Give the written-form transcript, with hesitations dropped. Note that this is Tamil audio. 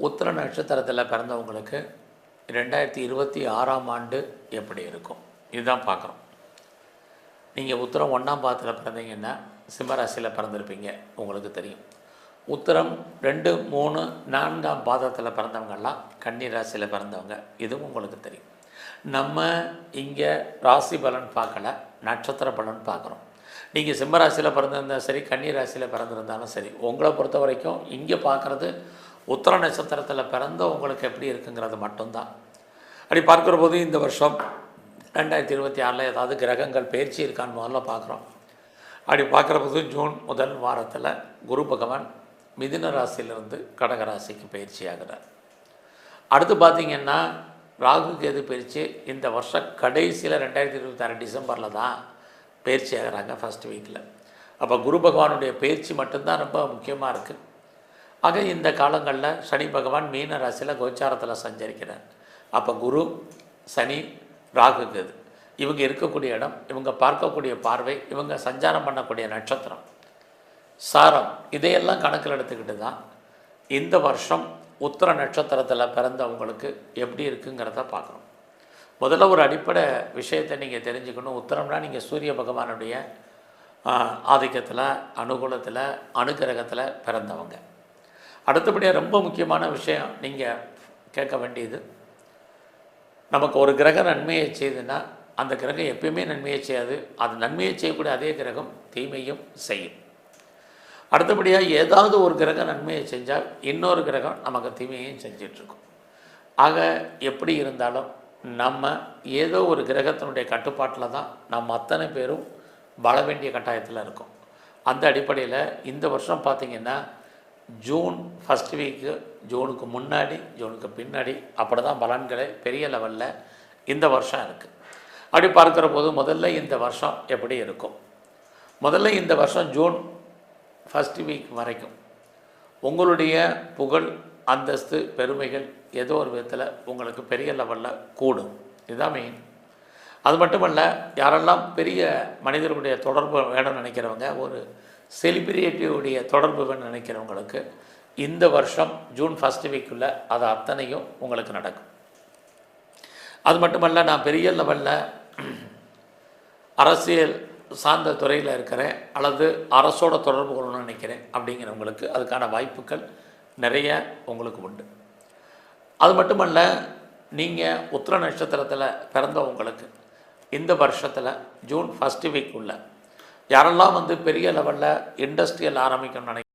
உத்திர நட்சத்திரத்தில் பிறந்தவங்களுக்கு 2026ஆம் ஆண்டு எப்படி இருக்கும் இதுதான் பார்க்குறோம். நீங்கள் உத்திரம் 1ஆம் பாதத்தில் பிறந்தீங்கன்னா சிம்மராசியில் பிறந்திருப்பீங்க, உங்களுக்கு தெரியும். உத்திரம் 2, 3, 4ஆம் பாதத்தில் பிறந்தவங்கெல்லாம் கன்னி ராசியில் பிறந்தவங்க, இதுவும் உங்களுக்கு தெரியும். நம்ம இங்கே ராசி பலன் பார்க்கல, நட்சத்திர பலன் பார்க்குறோம். நீங்கள் சிம்மராசியில் பிறந்திருந்தாலும் சரி, கன்னி ராசியில் பிறந்திருந்தாலும் சரி, உங்களை பொறுத்த வரைக்கும் இங்கே பார்க்குறது உத்திர நட்சத்திரத்தில் பிறந்த உங்களுக்கு எப்படி இருக்குங்கிறது மட்டும்தான். அப்படி பார்க்குற போது இந்த வருஷம் 2026 ஏதாவது கிரகங்கள் பயிற்சி இருக்கான்னு முதல்ல பார்க்குறோம். அப்படி பார்க்குற போது ஜூன் முதல் வாரத்தில் குரு பகவான் மிதுன ராசியிலிருந்து கடக ராசிக்கு பயிற்சி ஆகிறார். அடுத்து பார்த்திங்கன்னா ராகு கேது பயிற்சி இந்த வருஷம் கடைசியில் 2026 டிசம்பரில் தான் பயிற்சி ஆகிறாங்க, ஃபஸ்ட் வீக்கில். அப்போ குரு பகவானுடைய பயிற்சி மட்டும்தான் ரொம்ப முக்கியமாக இருக்குது. ஆக இந்த காலங்களில் சனி பகவான் மீன ராசியில் கோச்சாரத்தில் சஞ்சரிக்கிறார். அப்போ குரு, சனி, ராகு கேது இவங்க இருக்கக்கூடிய இடம், இவங்க பார்க்கக்கூடிய பார்வை, இவங்க சஞ்சாரம் பண்ணக்கூடிய நட்சத்திரம், சாரம், இதையெல்லாம் கணக்கில் எடுத்துக்கிட்டு தான் இந்த வருஷம் உத்திர நட்சத்திரத்தில் பிறந்தவங்களுக்கு எப்படி இருக்குங்கிறத பார்க்குறோம். முதல்ல ஒரு அடிப்படை விஷயத்தை நீங்கள் தெரிஞ்சுக்கணும். உத்திரம்னா நீங்கள் சூரிய பகவானுடைய ஆதிக்கத்தில், அனுகூலத்தில், அனுகிரகத்தில் பிறந்தவங்க. அடுத்தபடியாக ரொம்ப முக்கியமான விஷயம் நீங்கள் கேட்க வேண்டியது, நமக்கு ஒரு கிரகம் நன்மையை செய்யுதுன்னா அந்த கிரகம் எப்பயுமே நன்மையை செய்யாது. அது நன்மையை செய்யக்கூடிய அதே கிரகம் தீமையும் செய்யும். அடுத்தபடியாக ஏதாவது ஒரு கிரகம் நன்மையை செஞ்சால் இன்னொரு கிரகம் நமக்கு தீமையையும் செஞ்சிட்ருக்கும். ஆக எப்படி இருந்தாலும் நம்ம ஏதோ ஒரு கிரகத்தினுடைய கட்டுப்பாட்டில் தான் நம்ம அத்தனை பேரும் வாழ வேண்டிய கட்டாயத்தில் இருக்கோம். அந்த அடிப்படையில் இந்த வருஷம் பார்த்திங்கன்னா ஜூன் ஃபஸ்ட் வீக்கு, ஜூனுக்கு முன்னாடி, ஜூனுக்கு பின்னாடி அப்படி தான் பலன்களே பெரிய லெவலில் இந்த வருஷம் இருக்குது. அப்படி பார்க்குற போது முதல்ல இந்த வருஷம் எப்படி இருக்கும்? முதல்ல இந்த வருஷம் ஜூன் ஃபஸ்ட் வீக் வரைக்கும் உங்களுடைய புகழ், அந்தஸ்து, பெருமைகள் ஏதோ ஒரு விதத்தில் உங்களுக்கு பெரிய லெவலில் கூடும். இதுதான் மெயின். அது மட்டுமல்ல, யாரெல்லாம் பெரிய மனிதர்களுடைய தொடர்பு வேணும்னு நினைக்கிறவங்க, ஒரு செலிபிரிட்டியுடைய தொடர்பு வேணும்னு நினைக்கிறவங்களுக்கு இந்த வருஷம் ஜூன் ஃபஸ்ட் வீக்குள்ளே அது அத்தனையும் உங்களுக்கு நடக்கும். அது மட்டுமல்ல, நான் பெரிய லெவலில் அரசியல் சார்ந்த துறையில் இருக்கிறேன் அல்லது அரசோட தொடர்பு கொள்ளணும்னு நினைக்கிறேன் அப்படிங்கிறவங்களுக்கு அதுக்கான வாய்ப்புகள் நிறைய உங்களுக்கு உண்டு. அது மட்டுமல்ல, நீங்கள் உத்திர நட்சத்திரத்தில் பிறந்தவங்களுக்கு இந்த வருஷத்தில் ஜூன் ஃபஸ்ட் வீக் உள்ள யாரெல்லாம் பெரிய லெவலில் இண்டஸ்ட்ரியல் ஆரம்பிக்கணும்னு நினைக்கிறேன்